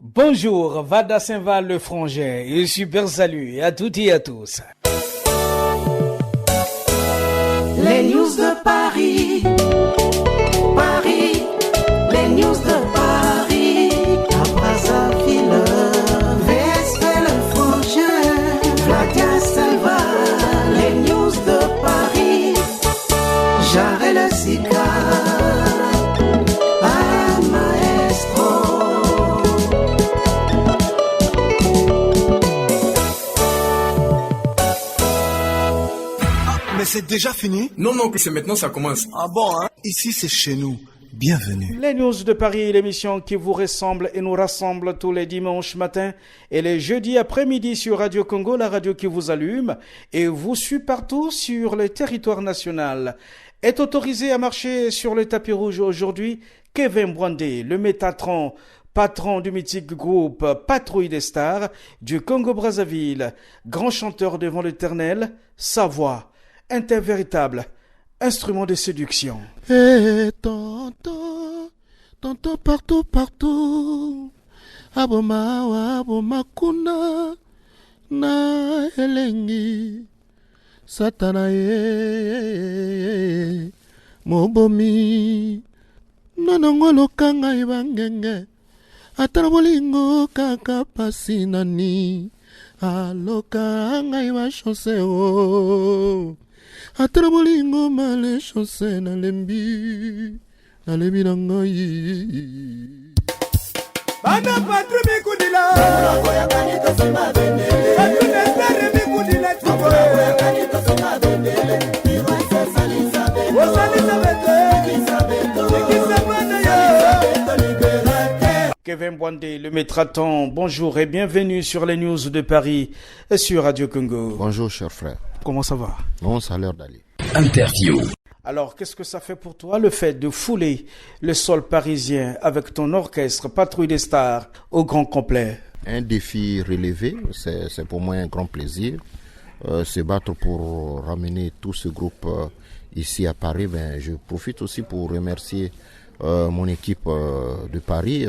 Bonjour, Vada Saint-Val le Frangin et super salut à toutes et à tous. Les news de Paris, Paris, les news de Paris, à Brazzaville, VSP le Frangin, Vada Saint-Val, les news de Paris, Jarre le Zika. Mais c'est déjà fini? Non, c'est maintenant, ça commence. Ah bon, hein? Ici, c'est chez nous. Bienvenue. Les news de Paris, l'émission qui vous ressemble et nous rassemble tous les dimanches matins et les jeudis après-midi sur Radio Congo, la radio qui vous allume et vous suit partout sur le territoire national. Est autorisé à marcher sur le tapis rouge aujourd'hui Kevin Bwandé, le Métatron, patron du mythique groupe Patrouille des Stars du Congo-Brazzaville, grand chanteur devant l'Éternel, sa voix un véritable instrument de séduction. Eh, tonton, tonton partout, aboma kuna, na elengi, satana mobomi, nanongolo kanga ibangenge, atarabolingo kaka pasinani, aloka nga iba chance Atrabolingo male chance na lembi na ngai. Bana patru mikudila. Mulago ya kanito sema bendele. Patru nestere mikudila tuko. Mulago ya kanito sema bendele. Biwa sasa Elizabeth. Osa Elizabeth. Kevin Bwandé, le Métraton, bonjour et bienvenue sur les news de Paris et sur Radio Congo. Bonjour cher frère. Comment ça va? Non, ça a l'air d'aller. Interview. Alors, qu'est-ce que ça fait pour toi le fait de fouler le sol parisien avec ton orchestre Patrouille des Stars au grand complet? Un défi relevé, c'est pour moi un grand plaisir. Se battre pour ramener tout ce groupe ici à Paris. Je profite aussi pour remercier mon équipe de Paris.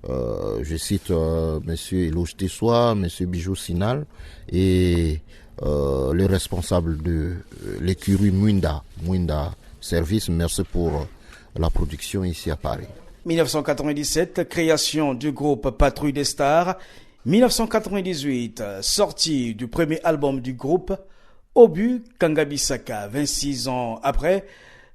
Je cite monsieur Eloge Tessoua, monsieur Bijou Sinal et le responsable de l'écurie Mwinda Service. Merci pour la production ici à Paris. 1997, création du groupe Patrouille des Stars. 1998, sortie du premier album du groupe, Obu Kangabisaka. 26 ans après,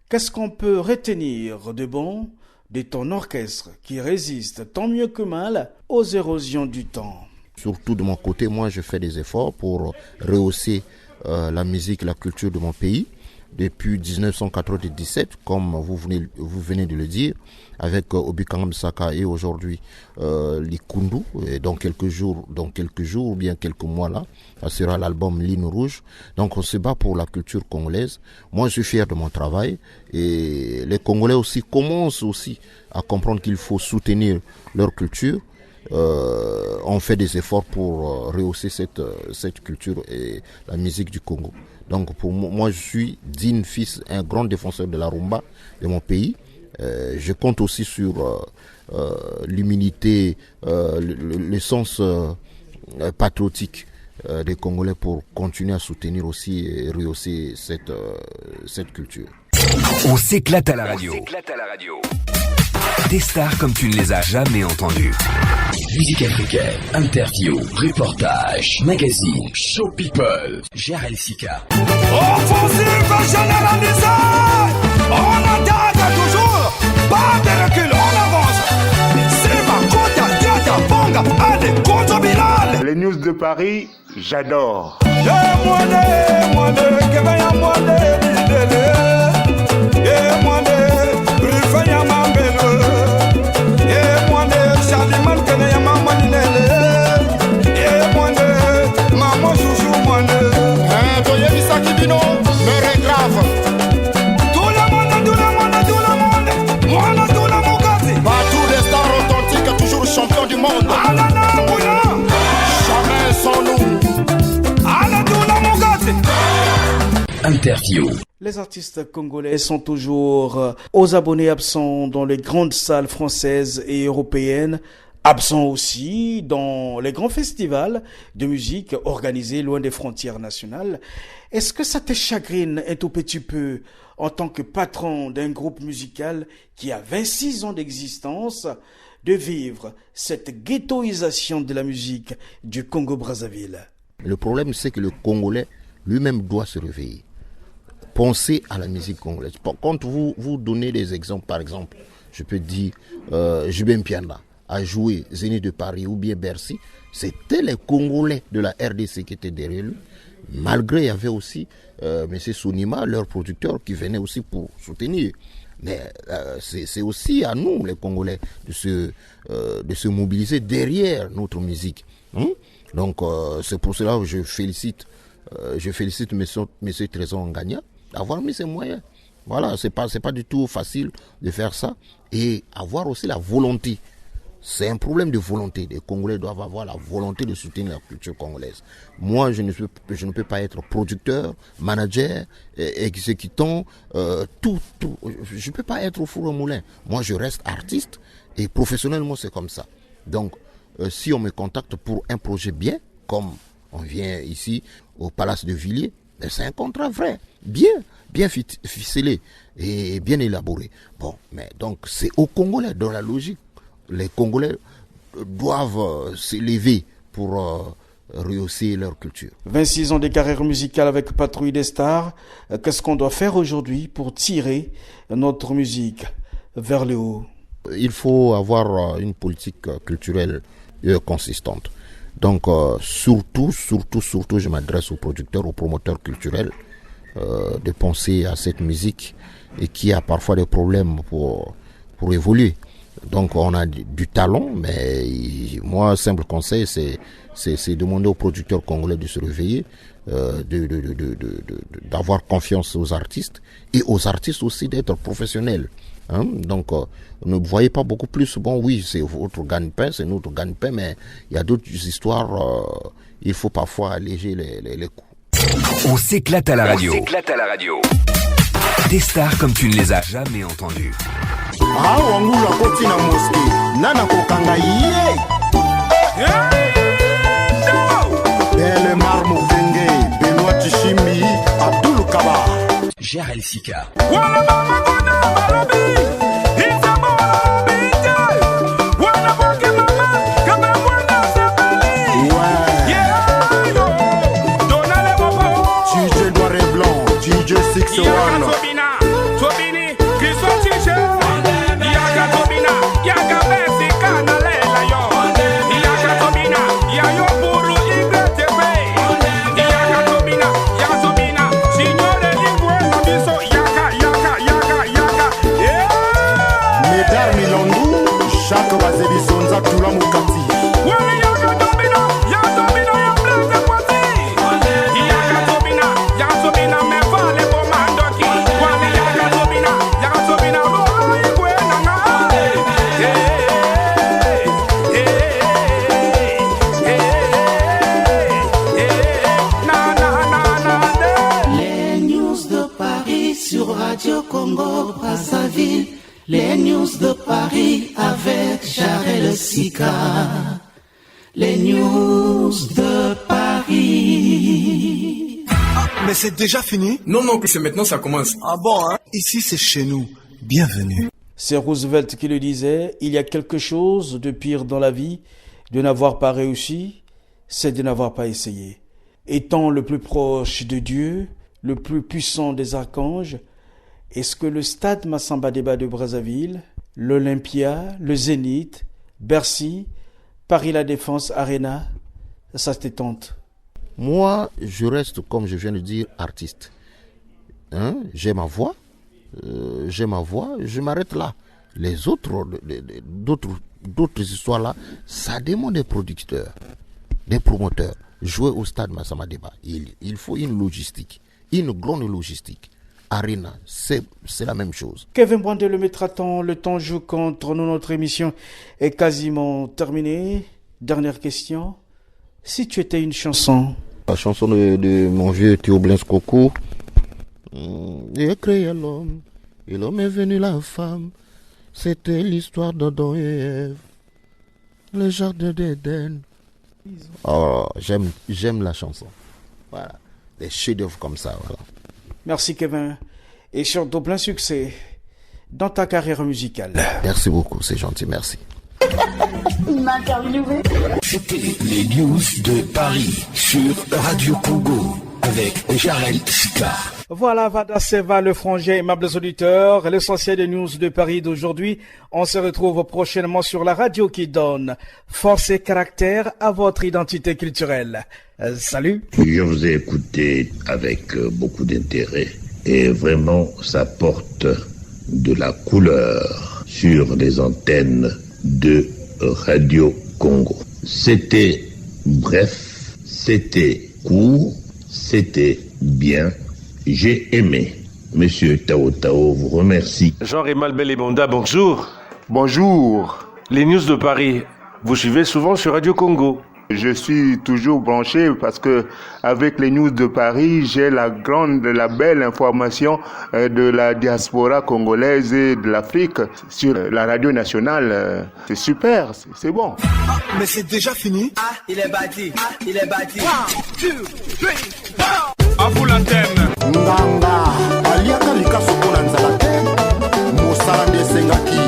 qu'est-ce qu'on peut retenir de bon de ton orchestre qui résiste tant mieux que mal aux érosions du temps? Surtout de mon côté, moi je fais des efforts pour rehausser la musique, la culture de mon pays. Depuis 1997, comme vous venez de le dire, avec Obu Kangabisaka et aujourd'hui l'Ikundu, et dans quelques jours ou bien quelques mois là, ça sera l'album Ligne Rouge. Donc on se bat pour la culture congolaise. Moi je suis fier de mon travail et les Congolais aussi commencent aussi à comprendre qu'il faut soutenir leur culture. On fait des efforts pour rehausser cette culture et la musique du Congo. Donc pour moi, je suis digne fils, un grand défenseur de la rumba de mon pays. Je compte aussi sur l'humilité, le sens patriotique des Congolais pour continuer à soutenir aussi et rehausser cette culture. On s'éclate à la radio. Des stars comme tu ne les as jamais entendues. Musique africaine, interview, reportage, magazine, show people, Jarre le Zika. Offensive généralisée. On attaque toujours. Pas de recul, on avance. C'est ma Bonga, allez, contre Bilal. Les news de Paris, j'adore. Champion du monde. Jamais sans nous. Interview. Les artistes congolais sont toujours aux abonnés absents dans les grandes salles françaises et européennes Absent aussi dans les grands festivals de musique organisés loin des frontières nationales. Est-ce que ça te chagrine un tout petit peu en tant que patron d'un groupe musical qui a 26 ans d'existence de vivre cette ghettoisation de la musique du Congo-Brazzaville? Le problème, c'est que le Congolais lui-même doit se réveiller. Penser à la musique congolaise. Quand vous donnez des exemples, par exemple, je peux dire Jubin Piana a joué Zénith de Paris ou bien Bercy, c'était les Congolais de la RDC qui étaient derrière lui. Malgré, il y avait aussi M. Sounima, leur producteur, qui venait aussi pour soutenir. Mais c'est aussi à nous, les Congolais, de se mobiliser derrière notre musique. Donc, c'est pour cela que je félicite M. Trésor Ngania d'avoir mis ses moyens. Voilà, c'est pas du tout facile de faire ça. Et avoir aussi la volonté. C'est un problème de volonté. Les Congolais doivent avoir la volonté de soutenir la culture congolaise. Moi, je ne peux pas être producteur, manager, exécutant, tout. Je ne peux pas être au four au moulin. Moi, je reste artiste et professionnellement, c'est comme ça. Donc, si on me contacte pour un projet bien, comme on vient ici au Palace de Villiers, c'est un contrat vrai, bien ficelé et bien élaboré. Bon, mais donc, c'est aux Congolais, dans la logique. Les Congolais doivent s'élever pour rehausser leur culture. 26 ans de carrière musicale avec Patrouille des Stars. Qu'est-ce qu'on doit faire aujourd'hui pour tirer notre musique vers le haut? Il faut avoir une politique culturelle consistante. Donc, surtout, je m'adresse aux producteurs, aux promoteurs culturels de penser à cette musique et qui a parfois des problèmes pour évoluer. Donc on a du talent, mais moi, simple conseil, c'est demander aux producteurs congolais de se réveiller, d'avoir confiance aux artistes et aux artistes aussi d'être professionnels. Donc ne voyez pas beaucoup plus, bon oui, c'est votre gagne-pain, c'est notre gagne-pain, mais il y a d'autres histoires, il faut parfois alléger les coûts. On s'éclate à la radio. Des stars comme tu ne les as jamais entendues. Wangula koti na moske nana kokanga ye Belle Marmo Kenge Benoît Tishimi Abdul Kaba Jarel Sika DJ Noir et Blanc DJ 6-1 Les news de Paris avec Jarel Sika. Les news de Paris. Mais c'est déjà fini? Non, c'est maintenant ça commence. Ah bon, hein? Ici c'est chez nous. Bienvenue. C'est Roosevelt qui le disait, il y a quelque chose de pire dans la vie, de n'avoir pas réussi, c'est de n'avoir pas essayé. Étant le plus proche de Dieu, le plus puissant des archanges, est-ce que le stade Massamba Déba de Brazzaville, l'Olympia, le Zénith, Bercy, Paris La Défense Arena, ça te tente? Moi, je reste, comme je viens de dire, artiste. J'ai ma voix, je m'arrête là. Les autres, d'autres histoires là, ça demande des producteurs, des promoteurs. Jouer au stade Massamba Déba, il faut une logistique, une grande logistique. Arena, c'est la même chose. Kevin Brandé, le maître à temps, le temps joue contre nous, notre émission est quasiment terminée. Dernière question, si tu étais une chanson? La chanson de mon vieux Théo Blaise Coco. Il a créé l'homme, et l'homme est venu la femme. C'était l'histoire d'Adam et Ève. Le jardin d'Éden. Oh, j'aime la chanson. Voilà. Des chefs-d'œuvre comme ça, voilà. Merci Kevin. Et surtout plein succès dans ta carrière musicale. Merci beaucoup, c'est gentil, merci. Il m'a interviewé. C'était les news de Paris sur Radio Congo avec Jarel Sika. Voilà, Vada Seva, le frangin, aimables auditeurs, l'essentiel des news de Paris d'aujourd'hui. On se retrouve prochainement sur la radio qui donne force et caractère à votre identité culturelle. Salut. Je vous ai écouté avec beaucoup d'intérêt et vraiment ça porte de la couleur sur les antennes de Radio Congo. C'était bref, c'était court, c'était bien. J'ai aimé. Monsieur Tao Tao vous remercie. Jean-Rémal Belébonda, bonjour. Bonjour. Les news de Paris, vous suivez souvent sur Radio Congo. Je suis toujours branché parce que avec les news de Paris, j'ai la belle information de la diaspora congolaise et de l'Afrique sur la radio nationale. C'est super, c'est bon. Mais c'est déjà fini? Ah, il est bâti. Ah, il est bâti. 1, 2, 3, 4. À vous l'antenne. Nganga, aliaka likaso pona nzala te. Mosala nde sengaki.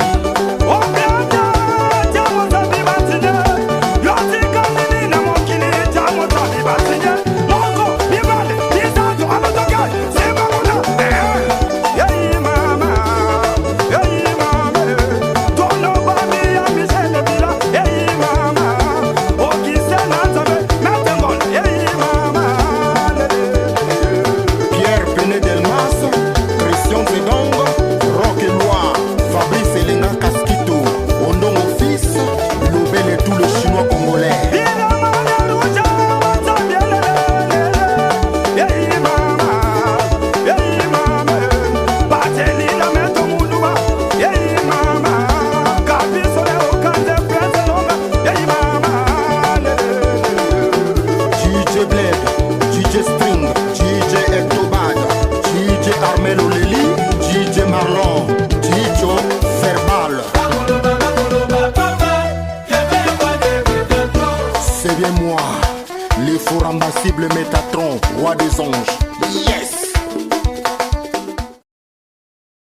Métatron, roi des anges. Yes!